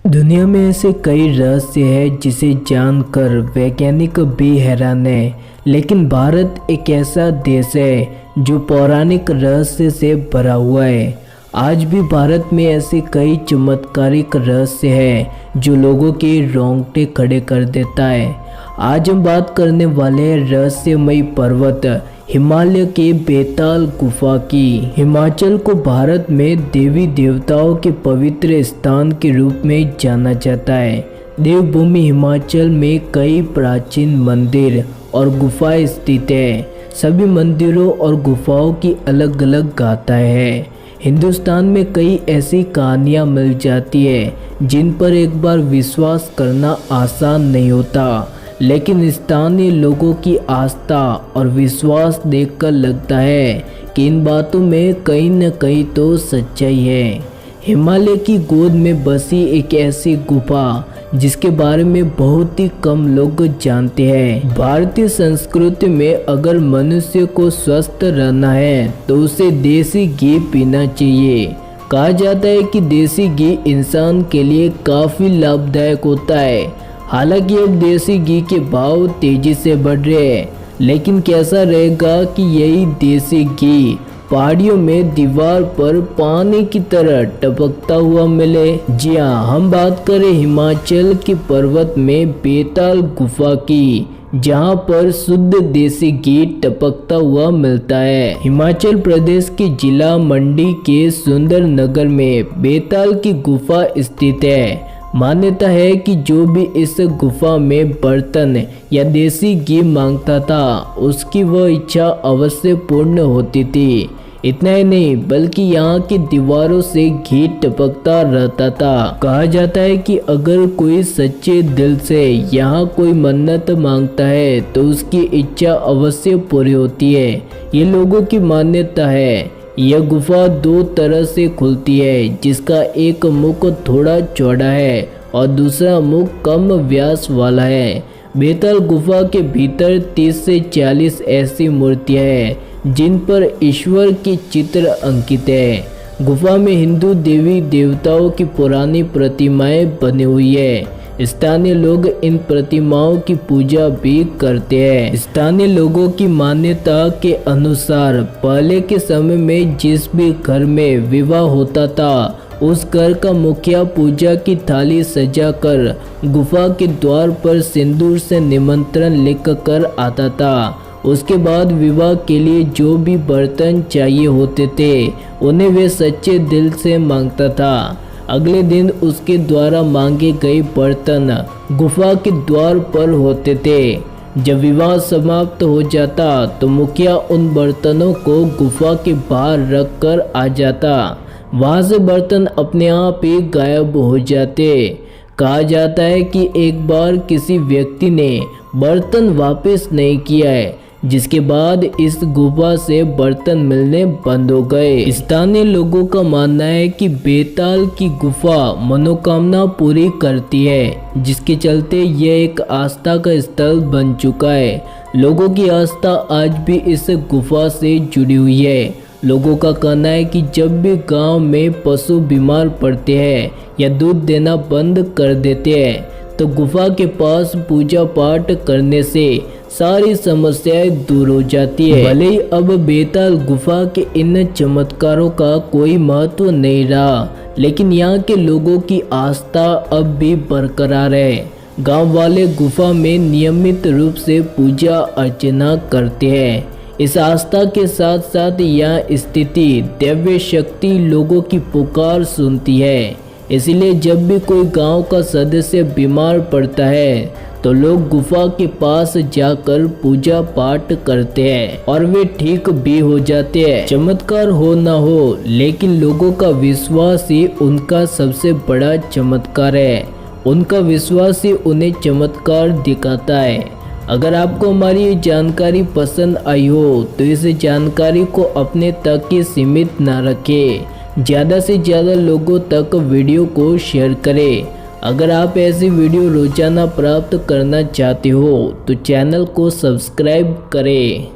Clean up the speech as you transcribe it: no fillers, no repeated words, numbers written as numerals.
दुनिया में ऐसे कई रहस्य हैं जिसे जानकर वैज्ञानिक भी हैरान है। लेकिन भारत एक ऐसा देश है जो पौराणिक रहस्य से भरा हुआ है। आज भी भारत में ऐसे कई चमत्कारिक रहस्य हैं जो लोगों के रोंगटे खड़े कर देता है। आज हम बात करने वाले हैं रहस्यमयी पर्वत हिमालय के बेताल गुफा की। हिमाचल को भारत में देवी देवताओं के पवित्र स्थान के रूप में जाना जाता है। देवभूमि हिमाचल में कई प्राचीन मंदिर और गुफाएं स्थित है। सभी मंदिरों और गुफाओं की अलग अलग गाथाएं हैं। हिंदुस्तान में कई ऐसी कहानियां मिल जाती है जिन पर एक बार विश्वास करना आसान नहीं होता, लेकिन स्थानीय लोगों की आस्था और विश्वास देखकर लगता है कि इन बातों में कहीं न कहीं तो सच्चाई है। हिमालय की गोद में बसी एक ऐसी गुफा जिसके बारे में बहुत ही कम लोग जानते हैं। भारतीय संस्कृति में अगर मनुष्य को स्वस्थ रहना है तो उसे देसी घी पीना चाहिए। कहा जाता है कि देसी घी इंसान के लिए काफ़ी लाभदायक होता है। हालांकि अब देसी घी के भाव तेजी से बढ़ रहे हैं, लेकिन कैसा रहेगा कि यही देसी घी पहाड़ियों में दीवार पर पानी की तरह टपकता हुआ मिले। जी हाँ, हम बात करें हिमाचल के पर्वत में बेताल गुफा की, जहाँ पर शुद्ध देसी घी टपकता हुआ मिलता है। हिमाचल प्रदेश के जिला मंडी के सुंदरनगर में बेताल की गुफा स्थित है। मान्यता है कि जो भी इस गुफा में बर्तन या देसी घी मांगता था उसकी वह इच्छा अवश्य पूर्ण होती थी। इतना ही नहीं बल्कि यहाँ की दीवारों से घी टपकता रहता था। कहा जाता है कि अगर कोई सच्चे दिल से यहाँ कोई मन्नत मांगता है तो उसकी इच्छा अवश्य पूरी होती है। ये लोगों की मान्यता है। यह गुफा दो तरह से खुलती है, जिसका एक मुख थोड़ा चौड़ा है और दूसरा मुख कम व्यास वाला है। बेताल गुफा के भीतर 30 से 40 ऐसी मूर्तियां हैं जिन पर ईश्वर के चित्र अंकित है। गुफा में हिंदू देवी देवताओं की पुरानी प्रतिमाएं बनी हुई है। स्थानीय लोग इन प्रतिमाओं की पूजा भी करते हैं। स्थानीय लोगों की मान्यता के अनुसार पहले के समय में जिस भी घर में विवाह होता था उस घर का मुखिया पूजा की थाली सजाकर गुफा के द्वार पर सिंदूर से निमंत्रण लिख कर आता था। उसके बाद विवाह के लिए जो भी बर्तन चाहिए होते थे उन्हें वे सच्चे दिल से मांगता था। अगले दिन उसके द्वारा मांगे गए बर्तन गुफा के द्वार पर होते थे। जब विवाह समाप्त हो जाता तो मुखिया उन बर्तनों को गुफा के बाहर रख कर आ जाता। वहां से बर्तन अपने आप ही गायब हो जाते। कहा जाता है कि एक बार किसी व्यक्ति ने बर्तन वापस नहीं किया है, जिसके बाद इस गुफा से बर्तन मिलने बंद हो गए। स्थानीय लोगों का मानना है कि बेताल की गुफा मनोकामना पूरी करती है, जिसके चलते यह एक आस्था का स्थल बन चुका है। लोगों की आस्था आज भी इस गुफा से जुड़ी हुई है। लोगों का कहना है कि जब भी गांव में पशु बीमार पड़ते हैं या दूध देना बंद कर देते हैं तो गुफा के पास पूजा पाठ करने से सारी समस्याएं दूर हो जाती है। भले ही अब बेताल गुफा के इन चमत्कारों का कोई महत्व नहीं रहा, लेकिन यहाँ के लोगों की आस्था अब भी बरकरार है। गांव वाले गुफा में नियमित रूप से पूजा अर्चना करते हैं। इस आस्था के साथ साथ यहाँ स्थिति दिव्य शक्ति लोगों की पुकार सुनती है। इसलिए जब भी कोई गांव का सदस्य बीमार पड़ता है तो लोग गुफा के पास जाकर पूजा पाठ करते हैं और वे ठीक भी हो जाते हैं। चमत्कार हो ना हो, लेकिन लोगों का विश्वास ही उनका सबसे बड़ा चमत्कार है। उनका विश्वास ही उन्हें चमत्कार दिखाता है। अगर आपको हमारी ये जानकारी पसंद आई हो तो इस जानकारी को अपने तक ही सीमित ना रखें। ज़्यादा से ज़्यादा लोगों तक वीडियो को शेयर करें। अगर आप ऐसी वीडियो रोजाना प्राप्त करना चाहते हो तो चैनल को सब्सक्राइब करें।